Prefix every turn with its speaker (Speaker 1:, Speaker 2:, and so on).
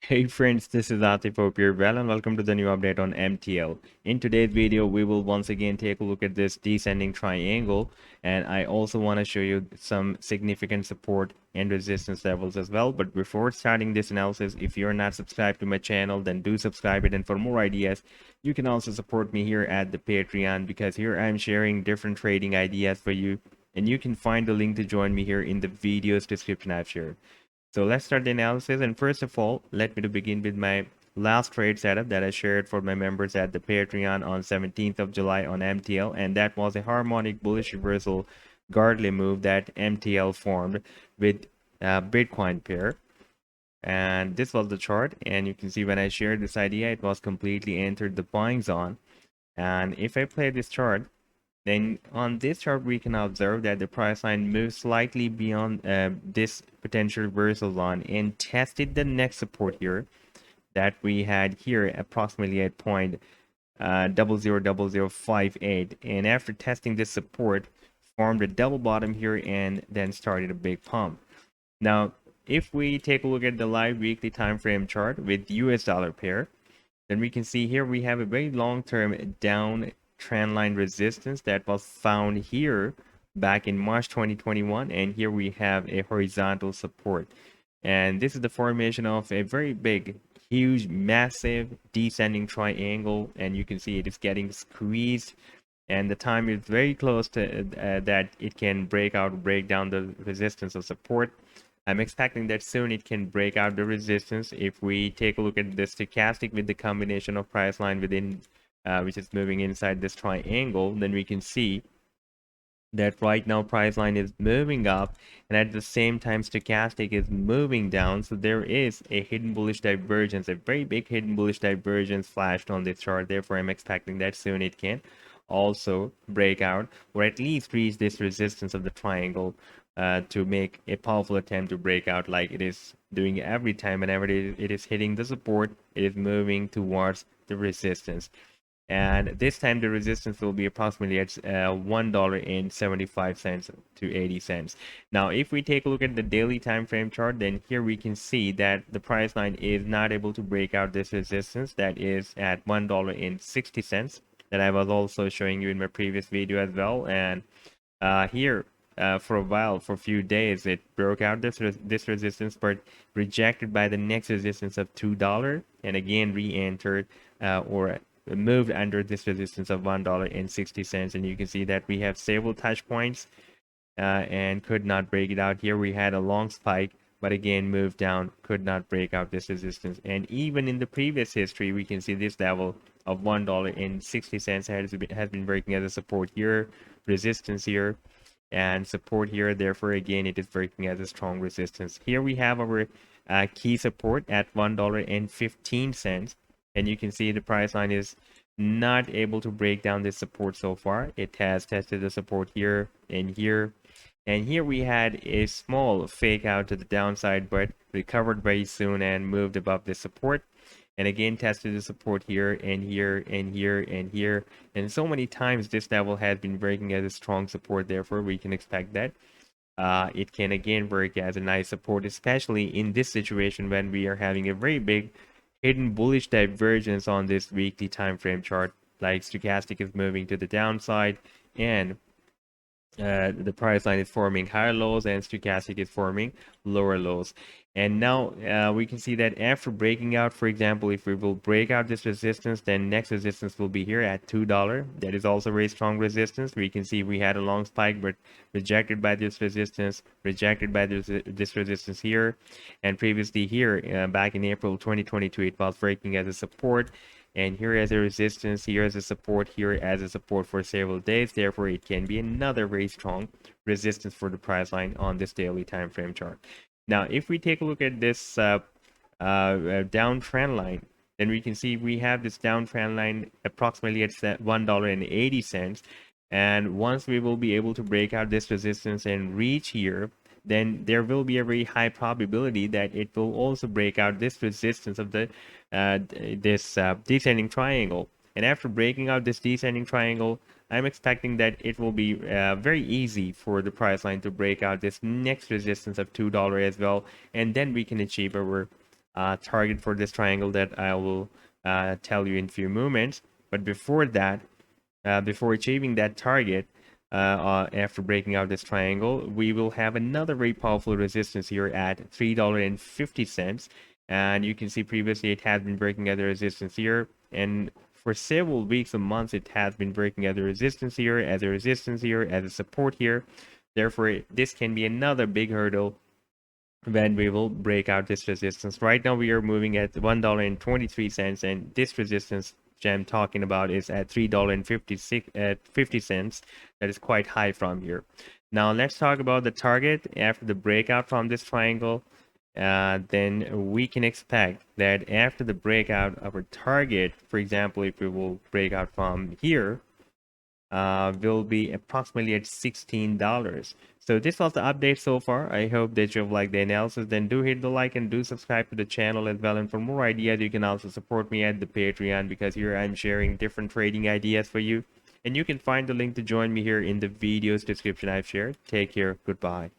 Speaker 1: Hey friends, this is Atif. Hope you're well and welcome to the new update on MTL. In today's video, we will once again take a look at this descending triangle, and I also want to show you some significant support and resistance levels as well. But before starting this analysis, if you're not subscribed to my channel, then do subscribe it. And for more ideas, you can also support me here at the Patreon, because here I'm sharing different trading ideas for you, and you can find the link to join me here in the video's description I've shared. So let's start the analysis. And first of all, let me to begin with my last trade setup that I shared for my members at the Patreon on 17th of July on MTL. And that was a harmonic bullish reversal Gardley move that MTL formed with Bitcoin pair. And this was the chart. And you can see when I shared this idea, it was completely entered the buying zone. And if I play this chart, then on this chart, we can observe that the price line moves slightly beyond this potential reversal line and tested the next support here that we had here approximately at point 000058. And after testing this support, formed a double bottom here and then started a big pump. Now, if we take a look at the live weekly time frame chart with US dollar pair, then we can see here we have a very long-term down trend line resistance that was found here back in March 2021, and here we have a horizontal support. And this is the formation of a very big, huge, massive descending triangle, and you can see it is getting squeezed, and the time is very close to that it can break down the resistance of support. I'm expecting that soon it can break out the resistance. If we take a look at the stochastic with the combination of price line within, which is moving inside this triangle, then we can see that right now price line is moving up, and at the same time stochastic is moving down. So there is a hidden bullish divergence, a very big hidden bullish divergence flashed on this chart. Therefore, I'm expecting that soon it can also break out or at least reach this resistance of the triangle to make a powerful attempt to break out, like it is doing every time. Whenever it is hitting the support, it is moving towards the resistance. And this time the resistance will be approximately at $1.75 to 80 cents. Now, if we take a look at the daily time frame chart, then here we can see that the price line is not able to break out this resistance that is at $1.60 that I was also showing you in my previous video as well. And here for a while, for a few days, it broke out this resistance, but rejected by the next resistance of $2, and again re-entered or moved under this resistance of $1.60. And you can see that we have several touch points and could not break it out. Here we had a long spike, but again moved down, could not break out this resistance. And even in the previous history, we can see this level of $1.60 has been breaking as a support here, resistance here, and support here. Therefore, again, it is breaking as a strong resistance. Here we have our key support at $1.15, and you can see the price line is not able to break down this support so far. It has tested the support here and here, and here we had a small fake out to the downside, but recovered very soon and moved above the support. And again, tested the support here and here and here and here. And so many times this level has been breaking as a strong support. Therefore, we can expect that it can again work as a nice support, especially in this situation when we are having a very big hidden bullish divergence on this weekly time frame chart. Like stochastic is moving to the downside, and the price line is forming higher lows and stochastic is forming lower lows. And now we can see that after breaking out, for example, if we will break out this resistance, then next resistance will be here at $2. That is also very strong resistance. We can see we had a long spike, but rejected by this resistance, rejected by this resistance here. And previously here, back in April 2022, it was breaking as a support, and here as a resistance, here as a support, here as a support for several days. Therefore, it can be another very strong resistance for the price line on this daily time frame chart. Now, if we take a look at this downtrend line, then we can see we have this downtrend line approximately at $1.80. And once we will be able to break out this resistance and reach here, then there will be a very high probability that it will also break out this resistance of the descending triangle. And after breaking out this descending triangle, I'm expecting that it will be very easy for the price line to break out this next resistance of $2 as well, and then we can achieve our target for this triangle that I will tell you in a few moments. But before that, before achieving that target, after breaking out this triangle, we will have another very powerful resistance here at $3.50. And you can see previously it has been breaking out the resistance here. And for several weeks or months, it has been breaking out the resistance here, as a resistance here, as a support here. Therefore, this can be another big hurdle when we will break out this resistance. Right now we are moving at $1.23, and this resistance I'm talking about is at $3.50. That is quite high from here. Now let's talk about the target after the breakout from this triangle. Then we can expect that after the breakout of our target, for example, if we will break out from here, will be approximately at $16. So this was the update so far. I hope that you've liked the analysis. Then do hit the like and do subscribe to the channel as well. And for more ideas, you can also support me at the Patreon, because here I'm sharing different trading ideas for you. And you can find the link to join me here in the video's description I've shared. Take care. Goodbye.